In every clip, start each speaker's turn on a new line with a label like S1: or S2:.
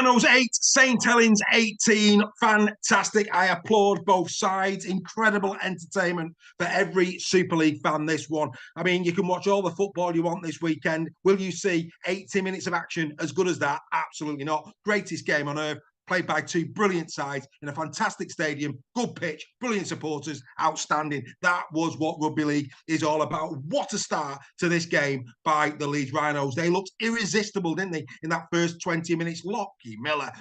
S1: Rhinos 8, St Helens 18. Fantastic. I applaud both sides. Incredible entertainment for every Super League fan, this one. I mean, you can watch all the football you want this weekend. Will you see 80 minutes of action as good as that? Absolutely not. Greatest game on earth. Played by two brilliant sides in a fantastic stadium, good pitch, brilliant supporters, outstanding. That was what Rugby League is all about. What a start to this game by the Leeds Rhinos. They looked irresistible, didn't they, in that first 20 minutes? Lockie Miller,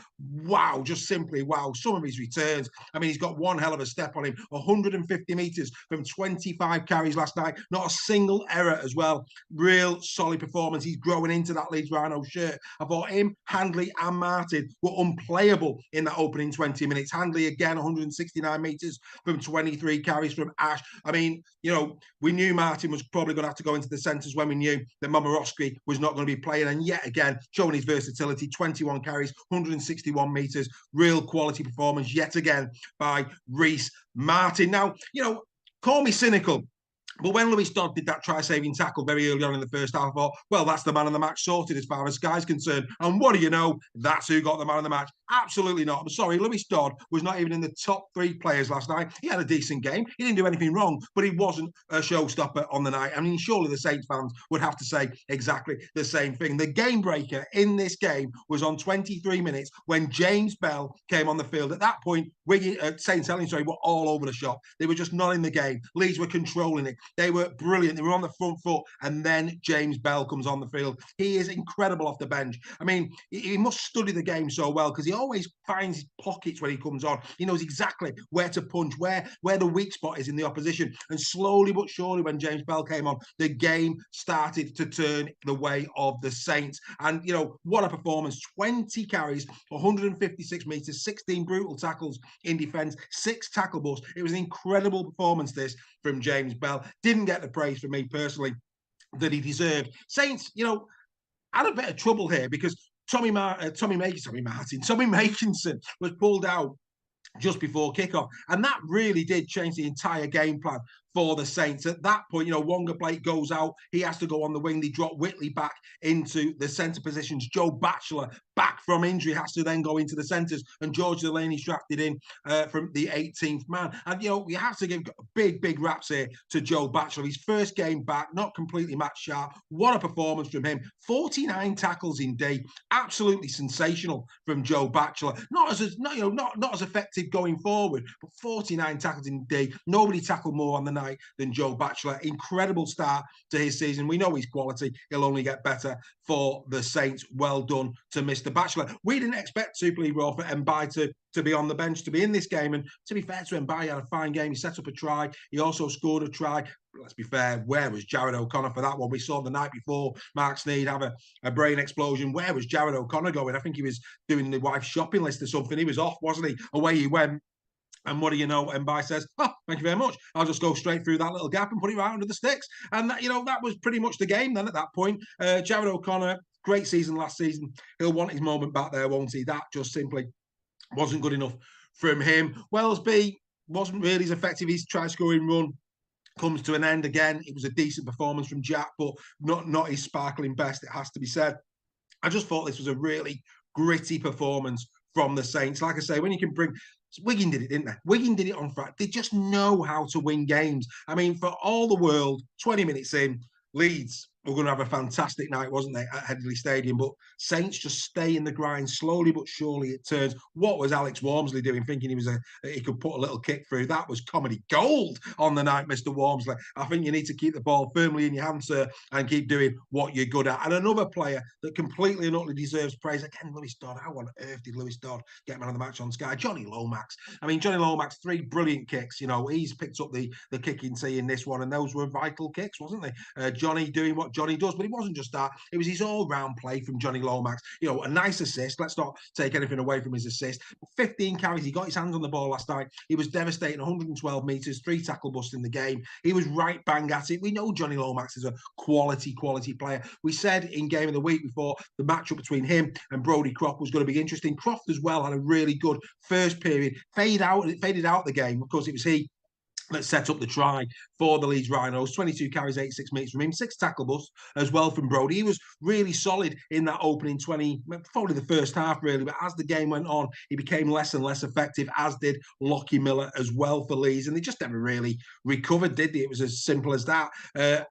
S1: wow, just simply wow. Some of his returns, I mean, he's got one hell of a step on him, 150 metres from 25 carries last night, not a single error as well. Real solid performance. He's growing into that Leeds Rhinos shirt. I thought him, Handley and Martin were unplayable in that opening 20 minutes. Handley again, 169 metres from 23 carries from Ash. I mean, you know, we knew Martin was probably going to have to go into the centres when we knew that Momorowski was not going to be playing. And yet again, showing his versatility, 21 carries, 161 metres, real quality performance yet again by Rhys Martin. Now, you know, call me cynical, but when Lewis Dodd did that try-saving tackle very early on in the first half, I thought, well, that's the man of the match sorted as far as Sky's concerned. And what do you know? That's who got the man of the match. Absolutely not. I'm sorry, Lewis Dodd was not even in the top three players last night. He had a decent game. He didn't do anything wrong, but he wasn't a showstopper on the night. I mean, surely the Saints fans would have to say exactly the same thing. The game breaker in this game was on 23 minutes when James Bell came on the field. At that point, Saints Helens were all over the shop. They were just not in the game. Leeds were controlling it. They were brilliant. They were on the front foot. And then James Bell comes on the field. He is incredible off the bench. I mean, he must study the game so well because he always finds his pockets when he comes on. He knows exactly where to punch, where the weak spot is in the opposition. And slowly but surely, when James Bell came on, the game started to turn the way of the Saints. And, you know, what a performance. 20 carries, 156 metres, 16 brutal tackles in defence, 6 tackle busts. It was an incredible performance, this, from James Bell. Didn't get the praise from me personally that he deserved. Saints, you know, had a bit of trouble here because Tommy Makinson was pulled out just before kickoff, and that really did change the entire game plan for the Saints. At that point, you know, Wonga Blake goes out. He has to go on the wing. They drop Whitley back into the centre positions. Joe Batchelor, back from injury, has to then go into the centres. And George Delaney's drafted in from the 18th man. And, you know, we have to give big raps here to Joe Batchelor. His first game back, not completely match sharp. What a performance from him. 49 tackles in D. Absolutely sensational from Joe Batchelor. Not as effective going forward, but 49 tackles in D. Nobody tackled more on the night than Joe Batchelor. Incredible start to his season. We know his quality. He'll only get better for the Saints. Well done to Mr. Batchelor. We didn't expect Super League Raw for Mbai to be on the bench, to be in this game. And to be fair to Mbai, he had a fine game. He set up a try. He also scored a try. Let's be fair, where was Jared O'Connor for that one? We saw the night before Mark Sneed have a brain explosion. Where was Jared O'Connor going? I think he was doing the wife's shopping list or something. He was off, wasn't he? Away he went. And what do you know? Mbai says, "Oh, thank you very much. I'll just go straight through that little gap and put it right under the sticks." And that, you know, that was pretty much the game then at that point. Jared O'Connor, great season last season. He'll want his moment back there, won't he? That just simply wasn't good enough from him. Wellesby wasn't really as effective. His try-scoring run comes to an end again. It was a decent performance from Jack, but not his sparkling best, it has to be said. I just thought this was a really gritty performance from the Saints. Like I say, when you can bring... Wigan did it, didn't they? Wigan did it on Friday. They just know how to win games. I mean, for all the world, 20 minutes in, Leeds were going to have a fantastic night, wasn't they, at Headingley Stadium? But Saints just stay in the grind. Slowly but surely it turns. What was Alex Walmsley doing, thinking he could put a little kick through? That was comedy gold on the night, Mr. Walmsley. I think you need to keep the ball firmly in your hands, sir, and keep doing what you're good at. And another player that completely and utterly deserves praise, again, Lewis Dodd. How on earth did Lewis Dodd get man of the match on Sky? Johnny Lomax. I mean, Johnny Lomax, 3 brilliant kicks. You know, he's picked up the kicking tee in this one, and those were vital kicks, wasn't they? Johnny doing what Johnny does, but it wasn't just that. It was his all-round play from Johnny Lomax. You know, a nice assist. Let's not take anything away from his assist. 15 carries. He got his hands on the ball last night. He was devastating. 112 metres, 3 tackle busts in the game. He was right bang at it. We know Johnny Lomax is a quality player. We said in Game of the Week before the matchup between him and Brodie Croft was going to be interesting. Croft as well had a really good first period. Faded out the game. Of course, it was he that set up the try for the Leeds Rhinos. 22 carries, 86 metres from him, 6 tackle busts as well from Brody. He was really solid in that opening 20, probably the first half, really. But as the game went on, he became less and less effective, as did Lockie Miller as well for Leeds. And they just never really recovered, did they? It was as simple as that.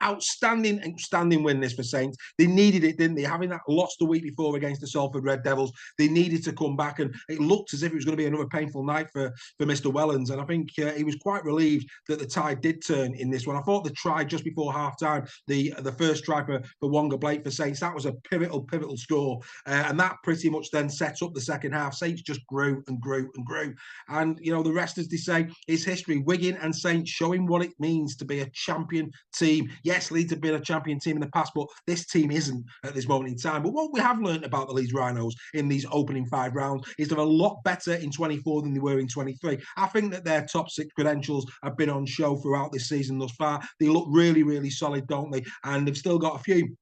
S1: Outstanding win this for Saints. They needed it, didn't they? Having that lost the week before against the Salford Red Devils, they needed to come back. And it looked as if it was going to be another painful night for Mr. Wellens. And I think he was quite relieved that the tide did turn in this one. I thought the try just before half-time, the first try for Wonga Blake for Saints, that was a pivotal score. And that pretty much then set up the second half. Saints just grew and grew and grew. And, you know, the rest, as they say, is history. Wigan and Saints showing what it means to be a champion team. Yes, Leeds have been a champion team in the past, but this team isn't at this moment in time. But what we have learned about the Leeds Rhinos in these opening 5 rounds is they're a lot better in 24 than they were in 23. I think that their top 6 credentials have been on show throughout this season thus far. They look really, really solid, don't they? And they've still got a few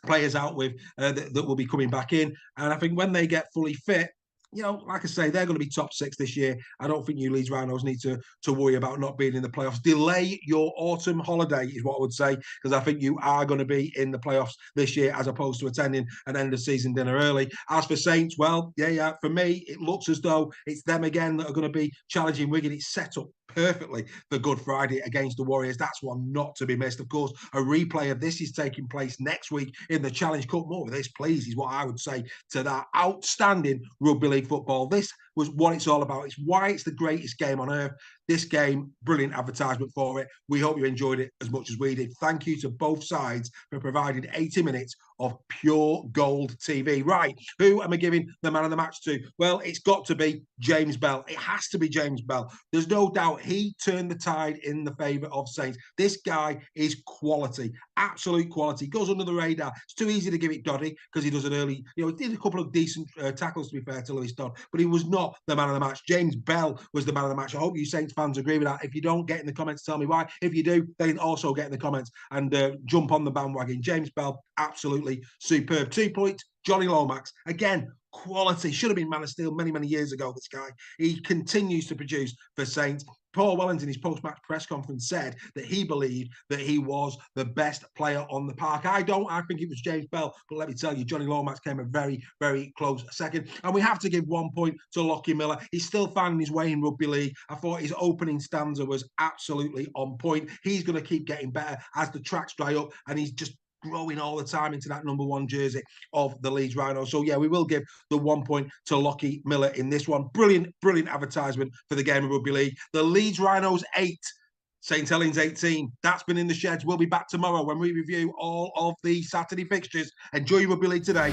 S1: players out with that will be coming back in. And I think when they get fully fit, you know, like I say, they're going to be top 6 this year. I don't think you Leeds Rhinos need to worry about not being in the playoffs. Delay your autumn holiday is what I would say, because I think you are going to be in the playoffs this year as opposed to attending an end of season dinner early. As for Saints, well, yeah, for me, it looks as though it's them again that are going to be challenging Wigan. It's set up perfectly for Good Friday against the Warriors. That's one not to be missed. Of course, a replay of this is taking place next week in the Challenge Cup. More of this, please, is what I would say to that. Outstanding rugby league football. This was what it's all about. It's why it's the greatest game on earth. This game, brilliant advertisement for it. We hope you enjoyed it as much as we did. Thank you to both sides for providing 80 minutes of pure gold TV. Right, who am I giving the man of the match to? Well, it's got to be James Bell. It has to be James Bell. There's no doubt he turned the tide in the favour of Saints. This guy is quality, absolute quality. Goes under the radar. It's too easy to give it Doddy because he does an early, you know, he did a couple of decent tackles, to be fair to Lewis Dodd, but he was not the man of the match. James Bell was the man of the match. I hope you Saints fans agree with that. If you don't, get in the comments, tell me why. If you do, then also get in the comments and jump on the bandwagon. James Bell, absolutely superb. 2 points. Johnny Lomax, again, quality. Should have been Man of Steel many years ago, this guy. He continues to produce for Saints. Paul Wellens in his post-match press conference said that he believed that he was the best player on the park. I don't. I think it was James Bell. But let me tell you, Johnny Lomax came a very close second. And we have to give 1 point to Lockie Miller. He's still finding his way in rugby league. I thought his opening stanza was absolutely on point. He's going to keep getting better as the tracks dry up. And he's just growing all the time into that number 1 jersey of the Leeds Rhinos. So yeah, we will give the 1 point to Lockie Miller in this one. Brilliant advertisement for the game of rugby league. The Leeds Rhinos 8, St Helens 18. That's been in the sheds. We'll be back tomorrow when we review all of the Saturday fixtures. Enjoy your rugby league today.